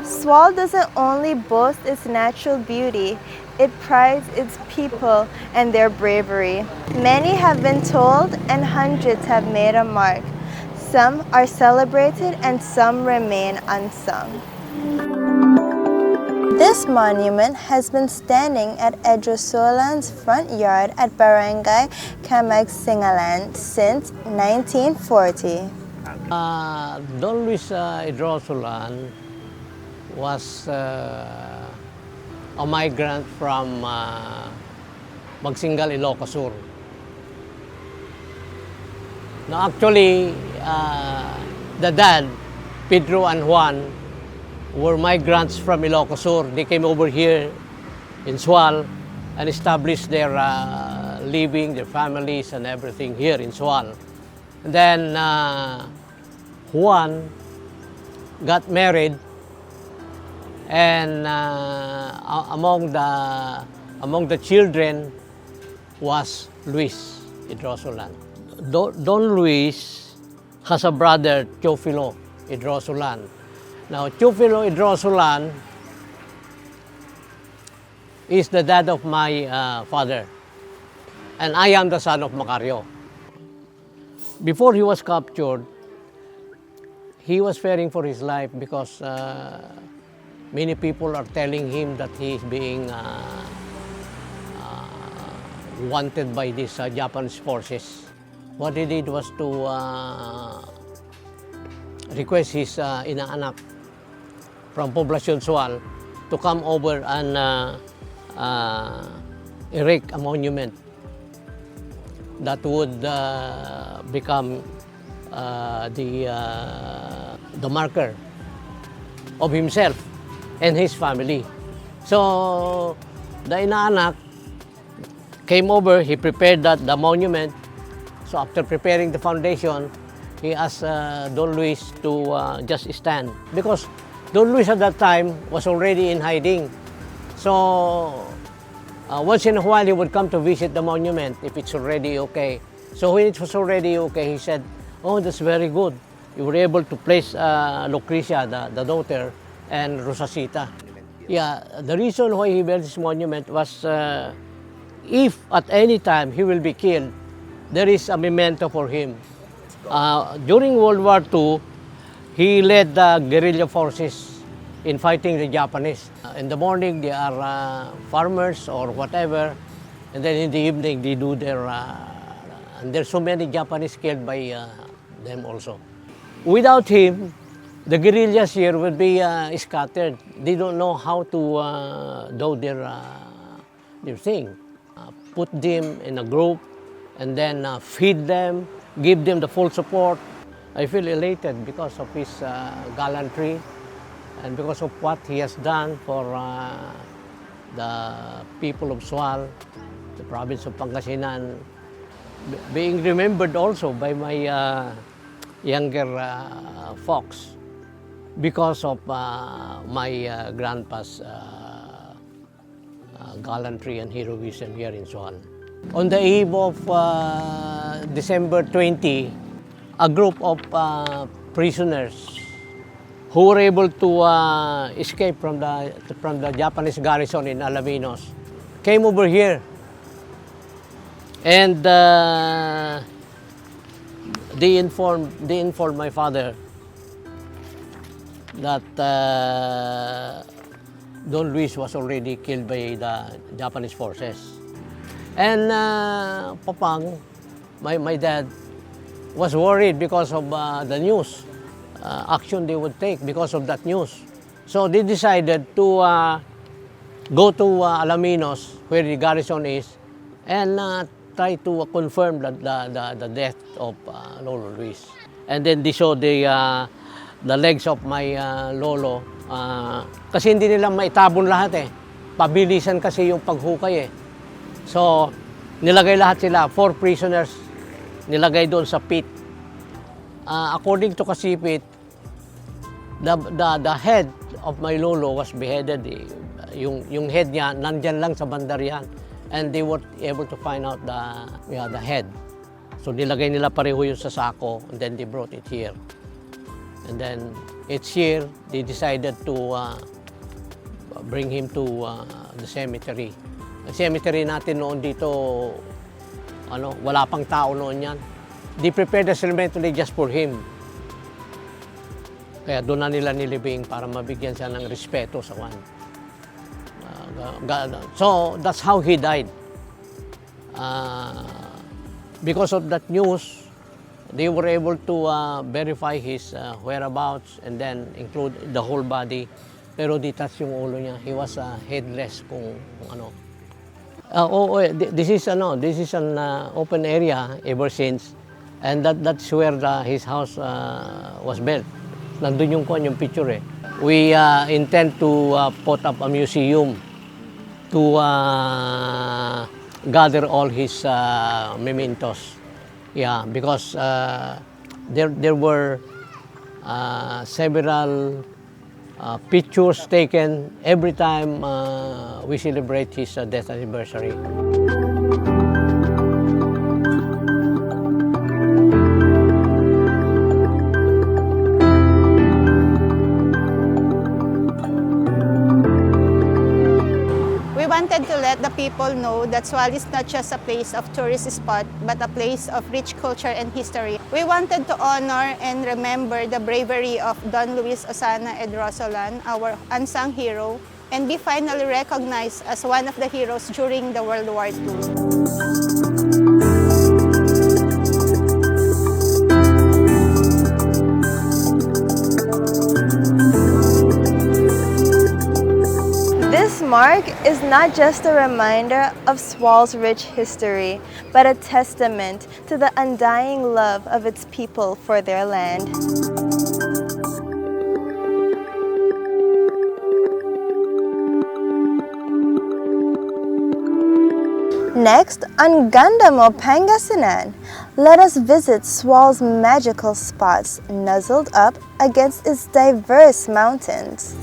Sual doesn't only boast its natural beauty, it prides its people and their bravery. Many have been told and hundreds have made a mark. Some are celebrated and some remain unsung. This monument has been standing at Edrosolan's front yard at Barangay Pangasinan since 1940. Don Luis Osana was a migrant from Magsingal, Ilocos Sur. Now actually, the dad, Pedro and Juan, were migrants from Ilocos Sur. They came over here in Sual and established their living, their families and everything here in Sual. And then Juan got married, and among the children was Luis Edrosolan. Don Luis has a brother, Teofilo Edrosolan. Now, Teofilo Edrosolan is the dad of my father, and I am the son of Macario. Before he was captured, he was fearing for his life because many people are telling him that he is being wanted by these Japanese forces. What he did was to request his inaanak from Poblacion Sual to come over and erect a monument that would become the marker of himself and his family. So the inaanak came over, he prepared the monument. So after preparing the foundation, he asked Don Luis to just stand, because Don Luis at that time was already in hiding. So once in a while he would come to visit the monument if it's already okay. So when it was already okay, he said, "Oh, that's very good. You were able to place Lucrecia, the daughter, and Rosacita." Yeah, the reason why he built this monument was if at any time he will be killed, there is a memento for him. During World War II, he led the guerrilla forces in fighting the Japanese. In the morning, they are farmers or whatever, and then in the evening, they do their... and there's so many Japanese killed by them also. Without him, the guerrillas here would be scattered. They don't know how to do their thing. Put them in a group and then feed them, give them the full support. I feel elated because of his gallantry and because of what he has done for the people of Sual, the province of Pangasinan, being remembered also by my younger folks because of my grandpa's gallantry and heroism here in Sual. On the eve of December 20, a group of prisoners who were able to escape from the Japanese garrison in Alaminos came over here, and they informed my father that Don Luis was already killed by the Japanese forces. And Papang, my dad, was worried because of the news, action they would take because of that news. So they decided to go to Alaminos, where the garrison is, and try to confirm the death of Lolo Luis. And then they saw the legs of my lolo. Kasi hindi nila maitabon lahat eh. Pabilisan kasi yung paghukay eh. So, nilagay lahat sila, 4 prisoners, nilagay doon sa pit. According to Kasipit, the head of my lolo was beheaded. Yung head niya, nandyan lang sa bandarian. And they were able to find out the head. So nilagay nila pareho yun sa sako and then they brought it here. And then each year, they decided to bring him to the cemetery. Ang cemetery natin noon dito, wala pang tao noon yan. They prepared the cemetery just for him. Kaya doon na nila nilibing para mabigyan siya ng respeto sa kwan. So that's how he died. Because of that news, they were able to verify his whereabouts and then include the whole body. Pero detached yung ulo niya. He was headless kung ano. This is an open area ever since, and that's where his house was built. Nandun yung picture eh. We intend to put up a museum to gather all his mementos. Yeah, because there were several pictures taken every time we celebrate his death anniversary. We wanted to let the people know that Sual is not just a place of tourist spot, but a place of rich culture and history. We wanted to honor and remember the bravery of Don Luis Osana Edrosolan, our unsung hero, and be finally recognized as one of the heroes during the World War II. This mark is not just a reminder of Sual's rich history, but a testament to the undying love of its people for their land. Next, on Ganda mo, Pangasinan, let us visit Sual's magical spots nuzzled up against its diverse mountains.